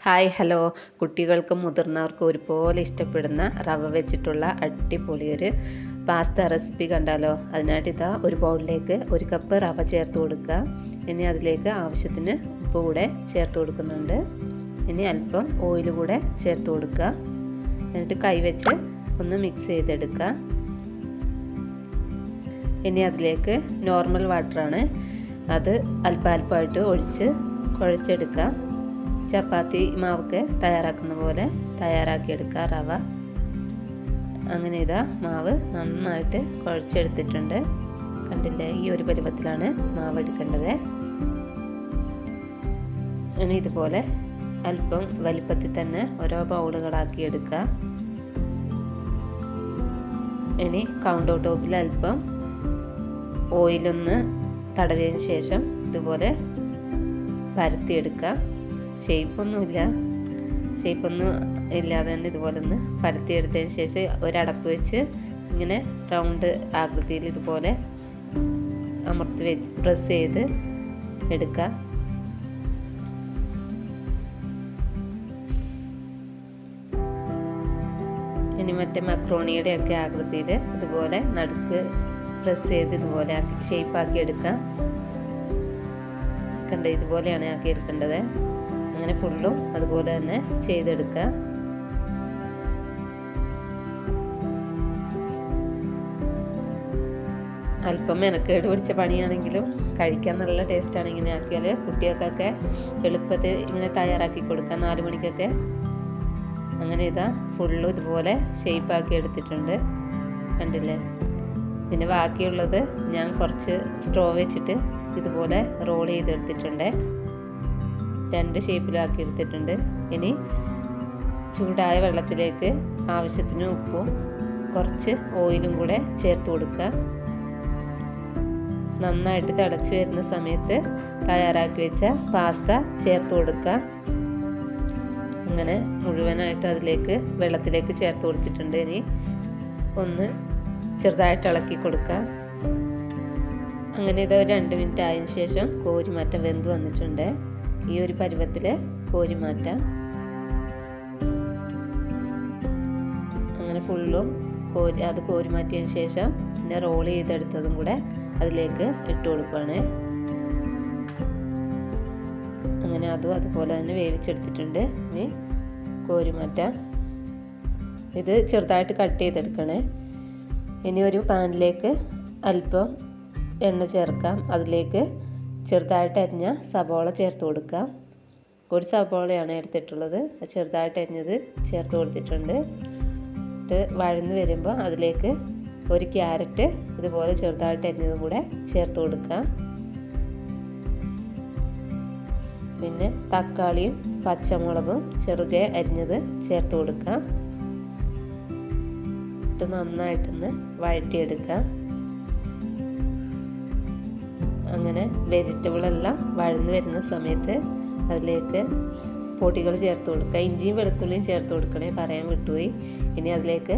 Hi hello, കുട്ടികൾക്കും മുതിർന്നവർക്കും ഒരുപോലെ ഇഷ്ടപ്പെടുന്ന റവ വെച്ചിട്ടുള്ള അടിപൊളി ഒരു പാസ്ത റെസിപ്പി കണ്ടാലോ. അതിനായിട്ട് ഇതാ ഒരു ബൗളിലേക്ക് 1 കപ്പ് റവ ചേർത്ത് കൊടുക്കുക. ഇനി അതിലേക്ക് ആവശ്യത്തിന് ഉപ്പ് കൂടെ ചേർത്ത് കൊടുക്കുന്നുണ്ട്. ഇനി അല്പം ഓയിൽ കൂടെ ചേർത്ത് കൊടുക്കുക. എന്നിട്ട് കൈവച്ച് ഒന്ന് മിക്സ് ചെയ്തെടുക്കുക. ഇനി അതിലേക്ക് നോർമൽ വാട്ടറാണ്, അത് അല്പാൽപ്പമായിട്ട് ഒഴിച്ച് കുഴച്ചെടുക്കുക. ചപ്പാത്തി മാവൊക്കെ തയ്യാറാക്കുന്ന പോലെ തയ്യാറാക്കിയെടുക്കുക റവ. അങ്ങനെ ഇതാ മാവ് നന്നായിട്ട് കുഴച്ചെടുത്തിട്ടുണ്ട്. കണ്ടില്ലേ, ഈ ഒരു പരുവത്തിലാണ് മാവ് എടുക്കേണ്ടത്. ഇനി ഇതുപോലെ അല്പം വലിപ്പത്തിൽ തന്നെ ഓരോ ബൗളുകളാക്കി എടുക്കുക. ഇനി കൗണ്ടർ ടോപ്പിൽ അല്പം ഓയിലൊന്ന് തടവിയതിന് ശേഷം ഇതുപോലെ പരത്തിയെടുക്കുക. ഷേപ്പൊന്നും ഇല്ലാതെ തന്നെ ഇതുപോലെ ഒന്ന് പരത്തിയെടുത്തതിന് ശേഷം ഒരടപ്പ് വെച്ച് ഇങ്ങനെ റൗണ്ട് ആകൃതിയിൽ ഇതുപോലെ അമർത്തി വെച്ച് പ്രസ് ചെയ്ത് എടുക്കുക. ഇനി മറ്റേ മക്രോണിയുടെ ഒക്കെ ആകൃതിയിൽ ഇതുപോലെ നടുക്ക് പ്രസ് ചെയ്ത് ഇതുപോലെ ഷേപ്പാക്കി എടുക്കുക. കണ്ട, ഇതുപോലെയാണ് ആക്കി എടുക്കേണ്ടത്. അങ്ങനെ ഫുള്ളും അതുപോലെ തന്നെ ചെയ്തെടുക്കുക. അല്പം മെനക്കേട് പിടിച്ച പണിയാണെങ്കിലും കഴിക്കാൻ നല്ല ടേസ്റ്റാണ്. ഇങ്ങനെ ആക്കിയാൽ കുട്ടികൾക്കൊക്കെ എളുപ്പത്തിൽ ഇങ്ങനെ തയ്യാറാക്കി കൊടുക്കാം 4 മണിക്കൊക്കെ. അങ്ങനെ ഇതാ ഫുള്ളും ഇതുപോലെ ഷേപ്പാക്കി എടുത്തിട്ടുണ്ട്, കണ്ടില്ലേ. പിന്നെ ബാക്കിയുള്ളത് ഞാൻ കുറച്ച് സ്ട്രോ വെച്ചിട്ട് ഇതുപോലെ റോൾ ചെയ്തെടുത്തിട്ടുണ്ട്. 2 ഷേപ്പിലാക്കി എടുത്തിട്ടുണ്ട്. ഇനി ചൂടായ വെള്ളത്തിലേക്ക് ആവശ്യത്തിന് ഉപ്പും കുറച്ച് ഓയിലും കൂടെ ചേർത്ത് കൊടുക്കുക. നന്നായിട്ട് തിളച്ച് വരുന്ന സമയത്ത് തയ്യാറാക്കി വെച്ച പാസ്ത ചേർത്ത് കൊടുക്കുക. അങ്ങനെ മുഴുവനായിട്ട് അതിലേക്ക് വെള്ളത്തിലേക്ക് ചേർത്ത് കൊടുത്തിട്ടുണ്ട്. ഇനി ഒന്ന് ചെറുതായിട്ട് ഇളക്കി കൊടുക്കുക. അങ്ങനെ ഇത് 2 മിനിറ്റ് ആയതിനു ശേഷം കോരി മാറ്റാൻ വെന്ത് വന്നിട്ടുണ്ട്. ഈ ഒരു പരുവത്തിൽ കോരി മാറ്റാം. അങ്ങനെ ഫുള്ളും കോരി മാറ്റിയതിന് ശേഷം പിന്നെ റോൾ ചെയ്തെടുത്തതും കൂടെ അതിലേക്ക് ഇട്ട് കൊടുക്കുകയാണ്. അങ്ങനെ അതും അതുപോലെ തന്നെ വേവിച്ചെടുത്തിട്ടുണ്ട്. ഇനി കോരി മാറ്റാം. ഇത് ചെറുതായിട്ട് കട്ട് ചെയ്തെടുക്കണേ. ഇനി ഒരു പാനിലേക്ക് അല്പം എണ്ണ ചേർക്കാം. അതിലേക്ക് ചെറുതായിട്ട് അരിഞ്ഞ സബോള ചേർത്ത് കൊടുക്കാം. 1 സബോളയാണ് എടുത്തിട്ടുള്ളത്. ചെറുതായിട്ട് അരിഞ്ഞത് ചേർത്ത് കൊടുത്തിട്ടുണ്ട്. വഴന്ന് വരുമ്പോൾ അതിലേക്ക് 1 ക്യാരറ്റ് ഇതുപോലെ ചെറുതായിട്ട് അരിഞ്ഞതും കൂടെ ചേർത്ത് കൊടുക്കാം. പിന്നെ തക്കാളിയും പച്ചമുളകും ചെറുകെ അരിഞ്ഞത് ചേർത്ത് കൊടുക്കാം. നന്നായിട്ടൊന്ന് വഴറ്റിയെടുക്കാം. അങ്ങനെ വെജിറ്റബിൾ എല്ലാം വഴന്ന് വരുന്ന സമയത്ത് അതിലേക്ക് പൊടികൾ ചേർത്ത് കൊടുക്കുക. ഇഞ്ചിയും വെളുത്തുള്ളിയും ചേർത്ത് കൊടുക്കണേ, പറയാൻ വിട്ടുപോയി. ഇനി അതിലേക്ക്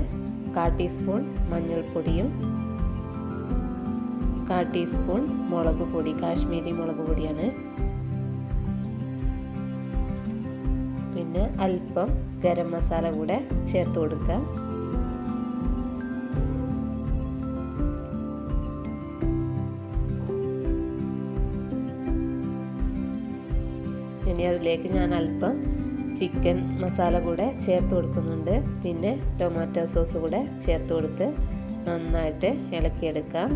1/4 ടീസ്പൂൺ മഞ്ഞൾപ്പൊടിയും 1/4 ടീസ്പൂൺ മുളക് പൊടി, കാശ്മീരി മുളക് പൊടിയാണ്. പിന്നെ അല്പം ഗരം മസാല കൂടെ ചേർത്ത് കൊടുക്കുക. ഇനി അതിലേക്ക് ഞാൻ അല്പം ചിക്കൻ മസാല കൂടെ ചേർത്ത് കൊടുക്കുന്നുണ്ട്. പിന്നെ ടൊമാറ്റോ സോസ് കൂടെ ചേർത്ത് കൊടുത്ത് നന്നായിട്ട് ഇളക്കിയെടുക്കാം.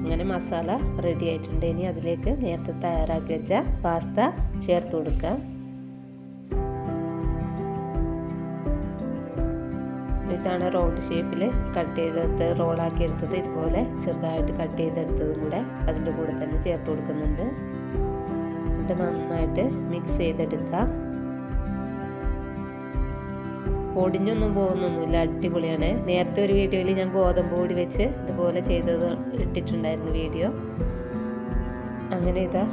അങ്ങനെ മസാല റെഡി ആയിട്ടുണ്ട്. ഇനി അതിലേക്ക് നേരത്തെ തയ്യാറാക്കി വെച്ച പാസ്ത ചേർത്ത് കൊടുക്കാം. ഇതാണ് റൗണ്ട് ഷേപ്പിൽ കട്ട് ചെയ്തെടുത്ത് റോളാക്കി എടുത്തത്. ഇതുപോലെ ചെറുതായിട്ട് കട്ട് ചെയ്തെടുത്തതും കൂടെ അതിൻ്റെ കൂടെ തന്നെ ചേർത്ത് കൊടുക്കുന്നുണ്ട്. നന്നായിട്ട് മിക്സ് ചെയ്തെടുക്കുക. പൊടിഞ്ഞൊന്നും പോകുന്നൊന്നുമില്ല, അടിപൊളിയാണ്. നേരത്തെ ഒരു വീഡിയോയിൽ ഞാൻ ഗോതമ്പ് പൊടി വെച്ച് ഇതുപോലെ ചെയ്തത് ഇട്ടിട്ടുണ്ടായിരുന്നു വീഡിയോ. അങ്ങനെ ഇതാ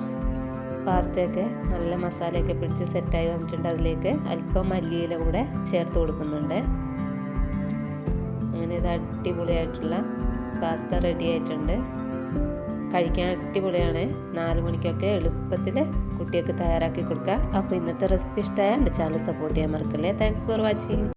പാസ്തയൊക്കെ നല്ല മസാലയൊക്കെ പിടിച്ച് സെറ്റായി വന്നിട്ടുണ്ട്. അതിലേക്ക് അല്പം മല്ലിയില കൂടെ ചേർത്ത് കൊടുക്കുന്നുണ്ട്. അങ്ങനെ ഇത് അടിപൊളിയായിട്ടുള്ള പാസ്ത റെഡി ആയിട്ടുണ്ട്. കഴിക്കാൻ അടിപൊളിയാണ്. 4 മണിക്കൊക്കെ എളുപ്പത്തിൽ കുട്ടികൾക്ക് തയ്യാറാക്കി കൊടുക്കുക. അപ്പോൾ ഇന്നത്തെ റെസിപ്പി ഇഷ്ടമായ എൻ്റെ ചാനൽ സപ്പോർട്ട് ചെയ്യാൻ മറക്കല്ലേ. Thanks for watching.